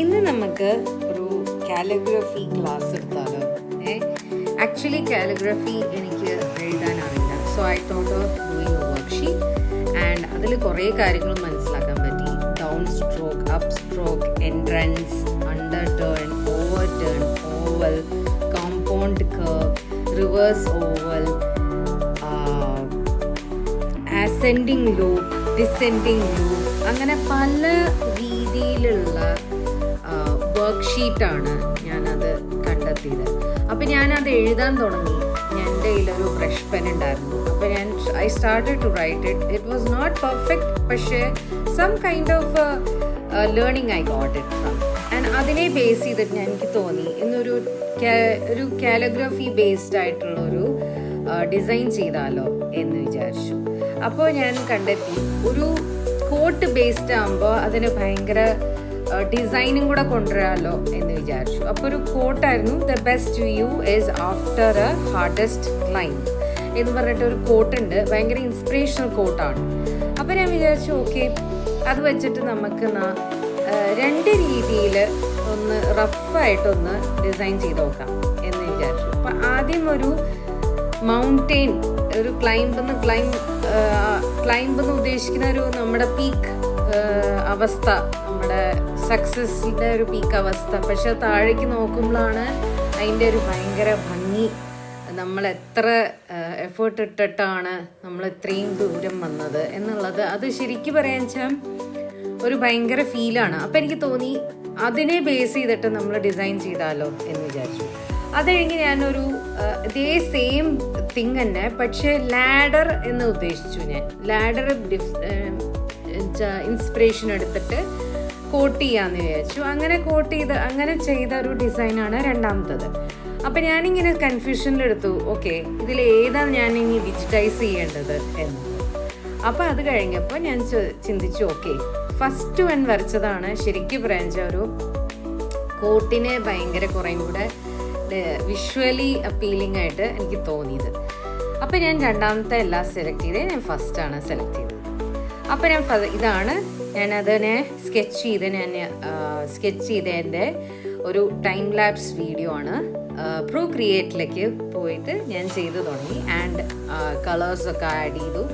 ഇന്ന് നമുക്ക് ഒരു കാലിഗ്രഫി ക്ലാസ് എടുത്താലോ. ആക്ച്വലി കാലിഗ്രഫി എനിക്ക് എഴുതാനറിയില്ല. So I thought of doing a worksheet and അതിൽ കുറേ കാര്യങ്ങൾ മനസ്സിലാക്കാൻ പറ്റി. Down stroke, up stroke, entrance, under turn, over turn, oval, compound curve, reverse oval, ascending loop, descending loop, അങ്ങനെ പല രീതിയിലുള്ള വർക്ക്ഷീറ്റാണ് ഞാനത് കണ്ടെത്തിയത്. അപ്പം ഞാനത് എഴുതാൻ തുടങ്ങി. എൻ്റെ കയ്യിലൊരു ബ്രഷ് പെൻ ഉണ്ടായിരുന്നു. അപ്പോൾ I started to write it. It was not perfect, പക്ഷേ some kind of learning I got it from. And അതിനെ ബേസ് ചെയ്തിട്ട് എനിക്ക് തോന്നി ഇന്നൊരു കാലിഗ്രഫി ബേസ്ഡ് ആയിട്ടുള്ളൊരു ഡിസൈൻ ചെയ്താലോ എന്ന് വിചാരിച്ചു. അപ്പോൾ ഞാൻ കണ്ടെത്തി ഒരു കോട്ട് ബേസ്ഡ് ആകുമ്പോൾ അതിന് ഭയങ്കര ഡിസൈനും കൂടെ കൊണ്ടുവരാമല്ലോ എന്ന് വിചാരിച്ചു. അപ്പോൾ ഒരു കോട്ടായിരുന്നു, the best view is after a hardest climb എന്ന് പറഞ്ഞിട്ട് ഒരു കോട്ടുണ്ട്. ഭയങ്കര ഇൻസ്പിറേഷണൽ കോട്ടാണ്. അപ്പോൾ ഞാൻ വിചാരിച്ചു ഓക്കെ, അത് വെച്ചിട്ട് നമുക്ക് രണ്ട് രീതിയിൽ ഒന്ന് റഫായിട്ടൊന്ന് ഡിസൈൻ ചെയ്ത് നോക്കാം എന്ന് വിചാരിച്ചു. അപ്പം ആദ്യം ഒരു മൗണ്ടെയിൻ, ഒരു ക്ലൈംബ് എന്ന് ഉദ്ദേശിക്കുന്ന ഒരു നമ്മുടെ പീക്ക് അവസ്ഥ, നമ്മുടെ സക്സസിൻ്റെ ഒരു പീക്ക് അവസ്ഥ. പക്ഷെ താഴേക്ക് നോക്കുമ്പോഴാണ് അതിൻ്റെ ഒരു ഭയങ്കര ഭംഗി. നമ്മൾ എത്ര എഫേർട്ട് ഇട്ടിട്ടാണ് നമ്മൾ ഇത്രയും ദൂരം വന്നത് എന്നുള്ളത്, അത് ശരിക്കും പറയാൻ വെച്ചാൽ ഒരു ഭയങ്കര ഫീലാണ്. അപ്പം എനിക്ക് തോന്നി അതിനെ ബേസ് ചെയ്തിട്ട് നമ്മൾ ഡിസൈൻ ചെയ്താലോ എന്ന് വിചാരിച്ചു. അത് കഴിഞ്ഞ് ഞാനൊരു ഇതേ സെയിം തിങ് തന്നെ, പക്ഷേ ലാഡർ എന്ന് ഉദ്ദേശിച്ചു. ഞാൻ ലാഡർ ഇൻസ്പിറേഷൻ എടുത്തിട്ട് കോട്ട് ചെയ്യാമെന്ന് വിചാരിച്ചു. അങ്ങനെ ചെയ്ത ഒരു ഡിസൈനാണ് രണ്ടാമത്തത്. അപ്പം ഞാനിങ്ങനെ കൺഫ്യൂഷനിലെടുത്തു, ഓക്കെ ഇതിലേതാണ് ഞാനിനി ഡിജിറ്റൈസ് ചെയ്യേണ്ടത് എന്നത്. അപ്പം അത് കഴിഞ്ഞപ്പോൾ ഞാൻ ചിന്തിച്ചു, ഓക്കെ ഫസ്റ്റ് വൺ വരച്ചതാണ് ശരിക്കും പറയാൻ ഒരു കോട്ടിനെ ഭയങ്കര കുറേയും കൂടെ വിഷ്വലി അപ്പീലിംഗ് ആയിട്ട് എനിക്ക് തോന്നിയത്. അപ്പം ഞാൻ രണ്ടാമത്തെ എല്ലാം സെലക്ട് ചെയ്ത് ഞാൻ ഫസ്റ്റാണ് സെലക്ട് ചെയ്തത്. അപ്പം ഞാനതിനെ സ്കെച്ച് ചെയ്തതിൻ്റെ ഒരു ടൈം ലാപ്സ് വീഡിയോ ആണ്. പ്രോക്രിയേറ്റിലേക്ക് പോയിട്ട് ഞാൻ ചെയ്തു തുടങ്ങി. ആൻഡ് കളേഴ്സൊക്കെ ആഡ് ചെയ്തു.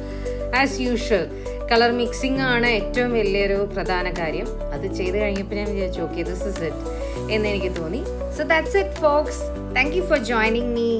ആസ് യൂഷ്വൽ കളർ മിക്സിംഗ് ആണ് ഏറ്റവും വലിയൊരു പ്രധാന കാര്യം. അത് ചെയ്ത് കഴിഞ്ഞപ്പോൾ ഞാൻ വിചാരിച്ചു ഓക്കെ ദിസ് ഇസ് ഇറ്റ് എന്ന് എനിക്ക് തോന്നി. So that's it folks. Thank you for joining me.